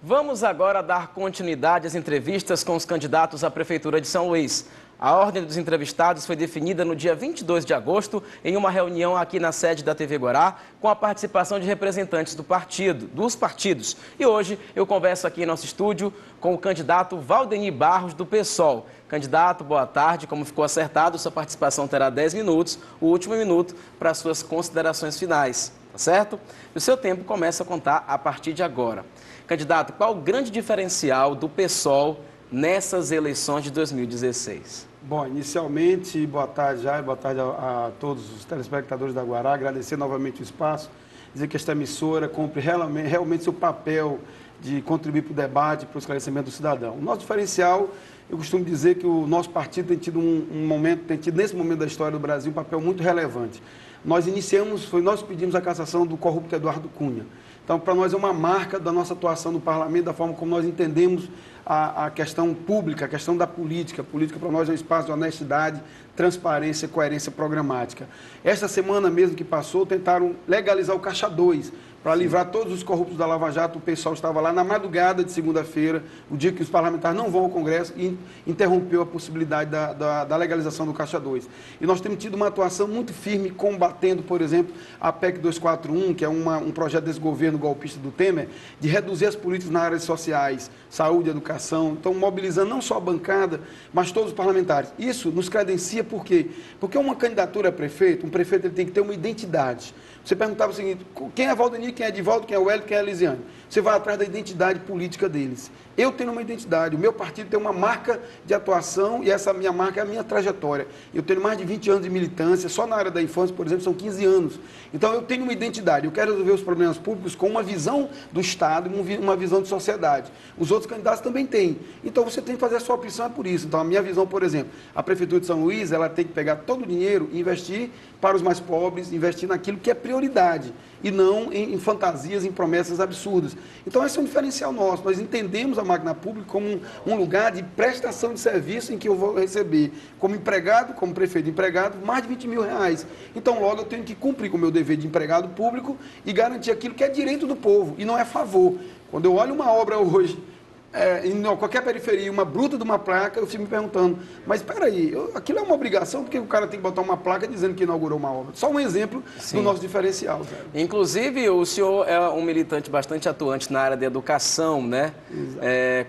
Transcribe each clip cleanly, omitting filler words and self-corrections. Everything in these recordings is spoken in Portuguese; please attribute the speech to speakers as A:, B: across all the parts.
A: Vamos agora dar continuidade às entrevistas com os candidatos à Prefeitura de São Luís. A ordem dos entrevistados foi definida no dia 22 de agosto, em uma reunião aqui na sede da TV Guará, com a participação de representantes dos partidos. E hoje eu converso aqui em nosso estúdio com o candidato Valdeni Barros, do PSOL. Candidato, boa tarde. Como ficou acertado, sua participação terá 10 minutos, o último minuto para suas considerações finais, tá certo? E o seu tempo começa a contar a partir de agora. Candidato, qual o grande diferencial do PSOL nessas eleições de 2016?
B: Bom, inicialmente, boa tarde e boa tarde a todos os telespectadores da Guará, agradecer novamente o espaço, dizer que esta emissora cumpre realmente seu papel de contribuir para o debate, para o esclarecimento do cidadão. O nosso diferencial, eu costumo dizer que o nosso partido tem tido nesse momento da história do Brasil, um papel muito relevante. Nós pedimos a cassação do corrupto Eduardo Cunha. Então, para nós é uma marca da nossa atuação no parlamento, da forma como nós entendemos a questão pública, a questão da política. A política para nós é um espaço de honestidade, transparência e coerência programática. Esta semana mesmo que passou, tentaram legalizar o Caixa 2, para livrar todos os corruptos da Lava Jato. O pessoal estava lá na madrugada de segunda-feira, o dia que os parlamentares não vão ao Congresso, e interrompeu a possibilidade da legalização do Caixa 2. E nós temos tido uma atuação muito firme, combatendo, por exemplo, a PEC 241, que é um projeto desse governo golpista do Temer, de reduzir as políticas nas áreas sociais, saúde, educação. Então, mobilizando não só a bancada, mas todos os parlamentares. Isso nos credencia por quê? Porque uma candidatura a prefeito, um prefeito ele tem que ter uma identidade. Você perguntava o seguinte: quem é Valdeni, quem é Edivaldo, quem é o Hélio, quem é a Elisiane? Você vai atrás da identidade política deles. Eu tenho uma identidade, o meu partido tem uma marca de atuação e essa minha marca é a minha trajetória. Eu tenho mais de 20 anos de militância, só na área da infância, por exemplo, são 15 anos. Então eu tenho uma identidade, eu quero resolver os problemas públicos com uma visão do Estado e uma visão de sociedade. Os outros candidatos também têm. Então você tem que fazer a sua opção, é por isso. Então a minha visão, por exemplo, a Prefeitura de São Luís, ela tem que pegar todo o dinheiro e investir para os mais pobres, investir naquilo que é prioridade e não em fantasias, em promessas absurdas. Então esse é um diferencial nosso. Nós entendemos a máquina pública como um lugar de prestação de serviço em que eu vou receber como empregado, como prefeito empregado, mais de 20 mil reais. Então logo eu tenho que cumprir com o meu dever de empregado público e garantir aquilo que é direito do povo e não é favor. Quando eu olho uma obra hoje, em qualquer periferia, uma bruta de uma placa, eu fico me perguntando, mas espera aí, aquilo é uma obrigação, porque o cara tem que botar uma placa dizendo que inaugurou uma obra? Só um exemplo do nosso diferencial. Cara.
A: Inclusive, o senhor é um militante bastante atuante na área da educação, né?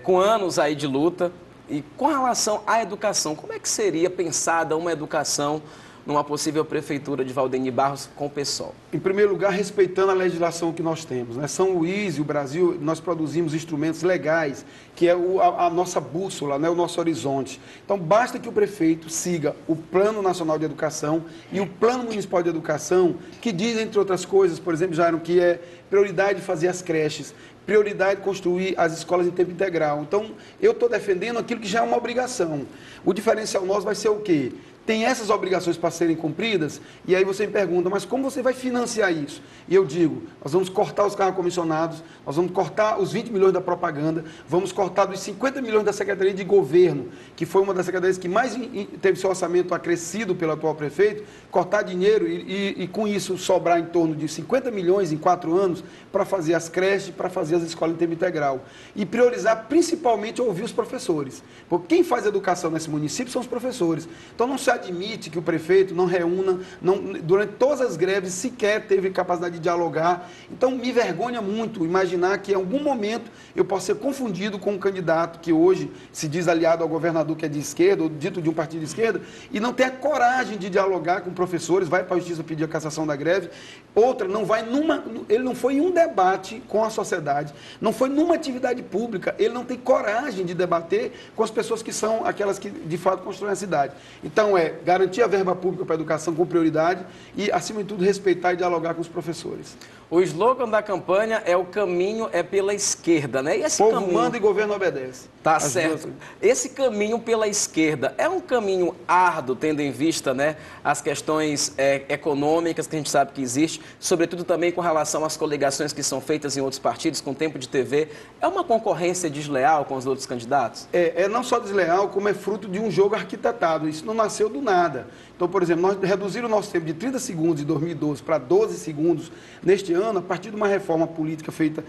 A: Com anos aí de luta. E com relação à educação, como é que seria pensada uma educação numa possível prefeitura de Valdeni Barros com o PSOL?
B: Em primeiro lugar, respeitando a legislação que nós temos. Né? São Luís e o Brasil, nós produzimos instrumentos legais, que é a nossa bússola, né? O nosso horizonte. Então, basta que o prefeito siga o Plano Nacional de Educação e o Plano Municipal de Educação, que diz, entre outras coisas, por exemplo, Jairo, que é prioridade fazer as creches, prioridade de construir as escolas em tempo integral. Então, eu estou defendendo aquilo que já é uma obrigação. O diferencial nosso vai ser o quê? Tem essas obrigações para serem cumpridas, e aí você me pergunta, mas como você vai financiar isso? E eu digo, nós vamos cortar os carros comissionados, nós vamos cortar os 20 milhões da propaganda, vamos cortar dos 50 milhões da Secretaria de Governo, que foi uma das secretarias que mais teve seu orçamento acrescido pelo atual prefeito, cortar dinheiro e com isso sobrar em torno de 50 milhões em 4 anos para fazer as creches, para fazer as escolas em tempo integral. E priorizar principalmente ouvir os professores, porque quem faz educação nesse município são os professores. Então não se admite que o prefeito não reúna, durante todas as greves, sequer teve capacidade de dialogar. Então, me vergonha muito imaginar que, em algum momento, eu possa ser confundido com um candidato que hoje se diz aliado ao governador, que é de esquerda, ou dito de um partido de esquerda, e não tem a coragem de dialogar com professores, vai para a justiça pedir a cassação da greve. Outra, ele não foi em um debate com a sociedade, não foi numa atividade pública, ele não tem coragem de debater com as pessoas que são aquelas que, de fato, constroem a cidade. Então, garantir a verba pública para a educação com prioridade e, acima de tudo, respeitar e dialogar com os professores.
A: O slogan da campanha é: o caminho é pela esquerda, né? E esse
B: povo
A: caminho...
B: manda e governo obedece.
A: Tá certo. Esse caminho pela esquerda é um caminho árduo, tendo em vista, né, as questões econômicas que a gente sabe que existe, sobretudo também com relação às coligações que são feitas em outros partidos, com tempo de TV. É uma concorrência desleal com os outros candidatos?
B: É não só desleal, como é fruto de um jogo arquitetado. Isso não nasceu do nada. Então, por exemplo, nós reduzimos o nosso tempo de 30 segundos de 2012 para 12 segundos neste ano, ano, a partir de uma reforma política feita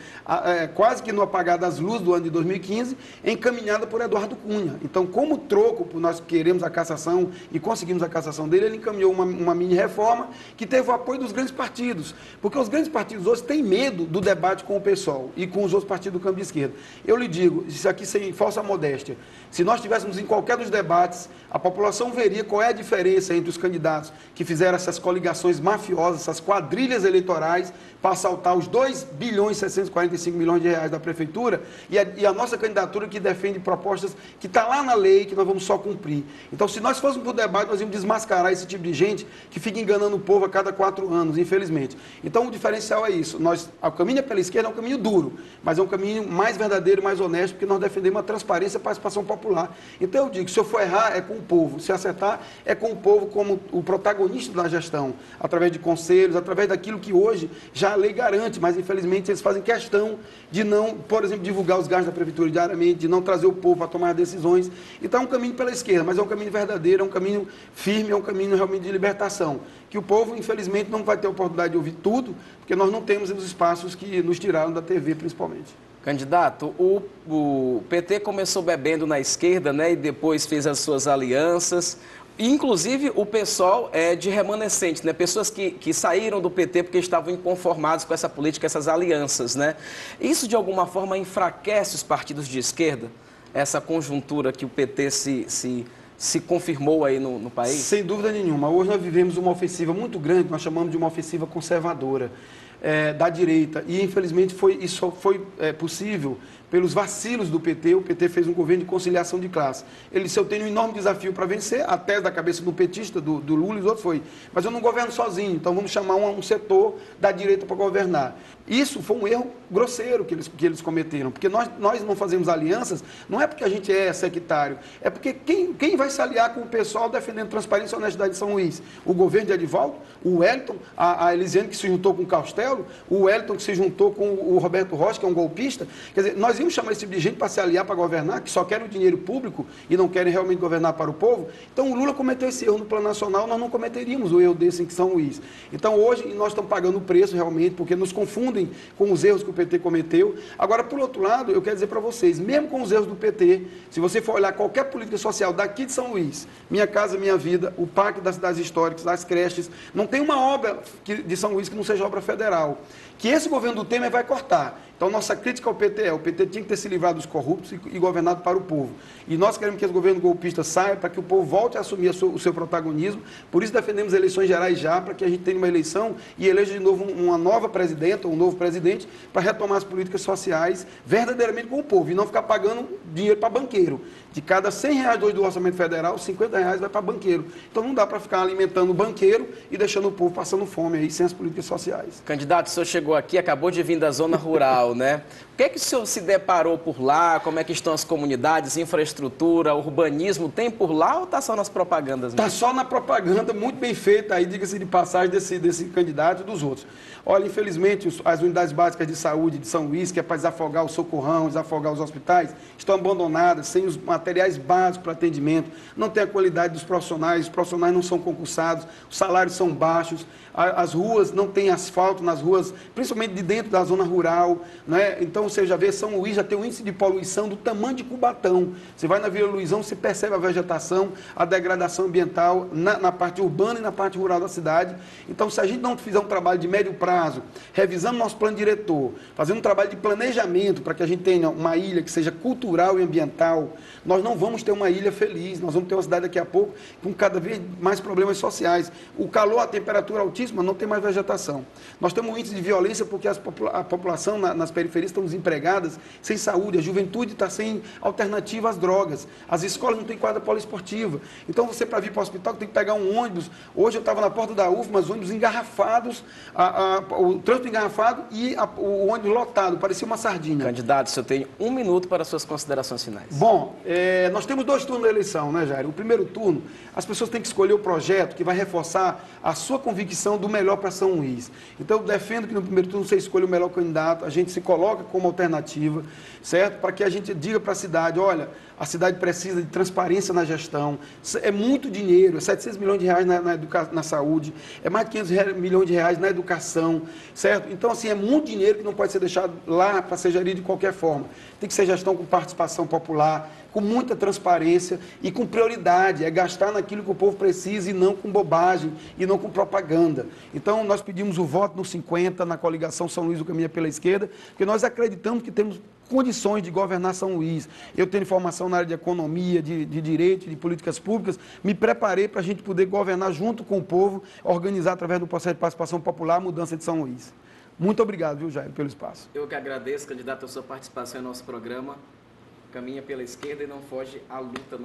B: quase que no apagar das luzes do ano de 2015, encaminhada por Eduardo Cunha. Então, como troco, por nós queremos a cassação e conseguimos a cassação dele, ele encaminhou uma mini-reforma que teve o apoio dos grandes partidos. Porque os grandes partidos hoje têm medo do debate com o PSOL e com os outros partidos do campo de esquerda. Eu lhe digo, isso aqui sem falsa modéstia, se nós estivéssemos em qualquer dos debates, a população veria qual é a diferença entre os candidatos que fizeram essas coligações mafiosas, essas quadrilhas eleitorais, para assaltar os 2 bilhões e 645 milhões de reais da prefeitura e a nossa candidatura que defende propostas que está lá na lei, que nós vamos só cumprir. Então, se nós fôssemos para o debate, nós íamos desmascarar esse tipo de gente que fica enganando o povo a cada 4 anos, infelizmente. Então, o diferencial é isso. O caminho pela esquerda é um caminho duro, mas é um caminho mais verdadeiro, mais honesto, porque nós defendemos a transparência e a participação popular. Então, eu digo, se eu for errar, é com o povo. Se acertar, é com o povo como o protagonista da gestão, através de conselhos, através daquilo que hoje já a lei garante, mas infelizmente eles fazem questão de não, por exemplo, divulgar os gastos da prefeitura diariamente, de não trazer o povo para tomar decisões. Então é um caminho pela esquerda, mas é um caminho verdadeiro, é um caminho firme, é um caminho realmente de libertação, que o povo, infelizmente, não vai ter a oportunidade de ouvir tudo, porque nós não temos os espaços que nos tiraram da TV, principalmente.
A: Candidato, o PT começou bebendo na esquerda, né, e depois fez as suas alianças. Inclusive, o PSOL é de remanescentes, né? Pessoas que saíram do PT porque estavam inconformados com essa política, essas alianças, né? Isso, de alguma forma, enfraquece os partidos de esquerda? Essa conjuntura que o PT se confirmou aí no país?
B: Sem dúvida nenhuma. Hoje nós vivemos uma ofensiva muito grande, nós chamamos de uma ofensiva conservadora da direita. E, infelizmente, isso foi possível pelos vacilos do PT. O PT fez um governo de conciliação de classe. Ele disse, eu tenho um enorme desafio para vencer, a tese da cabeça do petista, do Lula e os outros foi, mas eu não governo sozinho, então vamos chamar um setor da direita para governar. Isso foi um erro grosseiro que eles cometeram, porque nós não fazemos alianças, não é porque a gente é sectário, é porque quem vai se aliar com o pessoal defendendo transparência e honestidade de São Luís? O governo de Edivaldo, o Wellington, a Elisiane que se juntou com o Castelo, o Wellington que se juntou com o Roberto Rocha, que é um golpista. Quer dizer, nós íamos chamar esse tipo de gente para se aliar para governar, que só querem o dinheiro público e não querem realmente governar para o povo. Então o Lula cometeu esse erro no plano nacional, nós não cometeríamos o erro desse em São Luís. Então hoje nós estamos pagando o preço realmente, porque nos confundem com os erros que o PT cometeu. Agora, por outro lado, eu quero dizer para vocês, mesmo com os erros do PT, se você for olhar qualquer política social daqui de São Luís, Minha Casa Minha Vida, o Parque das Cidades Históricas, as creches, não tem uma obra de São Luís que não seja obra federal, que esse governo do Temer vai cortar. Então, nossa crítica ao PT o PT tinha que ter se livrado dos corruptos e governado para o povo. E nós queremos que esse governo golpista saia para que o povo volte a assumir o seu protagonismo. Por isso, defendemos eleições gerais já, para que a gente tenha uma eleição e eleja de novo uma nova presidenta, um novo presidente, para retomar as políticas sociais verdadeiramente com o povo e não ficar pagando dinheiro para banqueiro. De cada R$100 do orçamento federal, R$50 vai para banqueiro. Então, não dá para ficar alimentando o banqueiro e deixando o povo passando fome aí, sem as políticas sociais.
A: Candidato, o senhor chegou aqui, acabou de vir da zona rural, né? O que é que o senhor se deparou por lá? Como é que estão as comunidades, infraestrutura, urbanismo? Tem por lá ou está só nas propagandas mesmo?
B: Está só na propaganda, muito bem feita aí, diga-se de passagem, desse candidato e dos outros. Olha, infelizmente, as unidades básicas de saúde de São Luís, que é para desafogar o socorrão, desafogar os hospitais, estão abandonadas, sem os materiais básicos para atendimento, não tem a qualidade dos profissionais, os profissionais não são concursados, os salários são baixos, as ruas não tem asfalto nas ruas, principalmente de dentro da zona rural, né? Então você já vê, São Luís já tem um índice de poluição do tamanho de Cubatão. Você vai na Vila Luizão, você percebe a vegetação, a degradação ambiental na parte urbana e na parte rural da cidade. Então, se a gente não fizer um trabalho de médio prazo, revisando nosso plano diretor, fazendo um trabalho de planejamento para que a gente tenha uma ilha que seja cultural e ambiental, nós não vamos ter uma ilha feliz, nós vamos ter uma cidade daqui a pouco com cada vez mais problemas sociais. O calor, a temperatura altíssima, não tem mais vegetação. Nós temos um índice de violência porque a população nas periferias estão desempregadas, sem saúde, a juventude está sem alternativa às drogas, as escolas não têm quadra poliesportiva. Então, você para vir para o hospital tem que pegar um ônibus. Hoje eu estava na porta da UFMA, os ônibus engarrafados, o trânsito engarrafado e o ônibus lotado, parecia uma sardinha.
A: Candidato, o senhor tem 1 minuto para suas considerações finais.
B: Bom, nós temos 2 turnos da eleição, né, Jair? O primeiro turno, as pessoas têm que escolher o projeto que vai reforçar a sua convicção do melhor para São Luís. Então, eu defendo que no primeiro turno você escolha o melhor candidato, a gente se coloca como alternativa, certo? Para que a gente diga para a cidade, olha, A cidade precisa de transparência na gestão. É muito dinheiro, é 700 milhões de reais na saúde, é mais de 500 milhões de reais na educação, certo? Então, assim, é muito dinheiro que não pode ser deixado lá para ser gerido de qualquer forma. Tem que ser gestão com participação popular, com muita transparência e com prioridade, é gastar naquilo que o povo precisa e não com bobagem, e não com propaganda. Então, nós pedimos o voto no 50, na coligação São Luís do Caminho pela Esquerda, porque nós acreditamos que temos condições de governar São Luís. Eu tenho formação na área de economia, de direito, de políticas públicas, me preparei para a gente poder governar junto com o povo, organizar através do processo de participação popular a mudança de São Luís. Muito obrigado, viu, Jair, pelo espaço.
A: Eu que agradeço, candidato, a sua participação em nosso programa. Caminha pela esquerda e não foge à luta.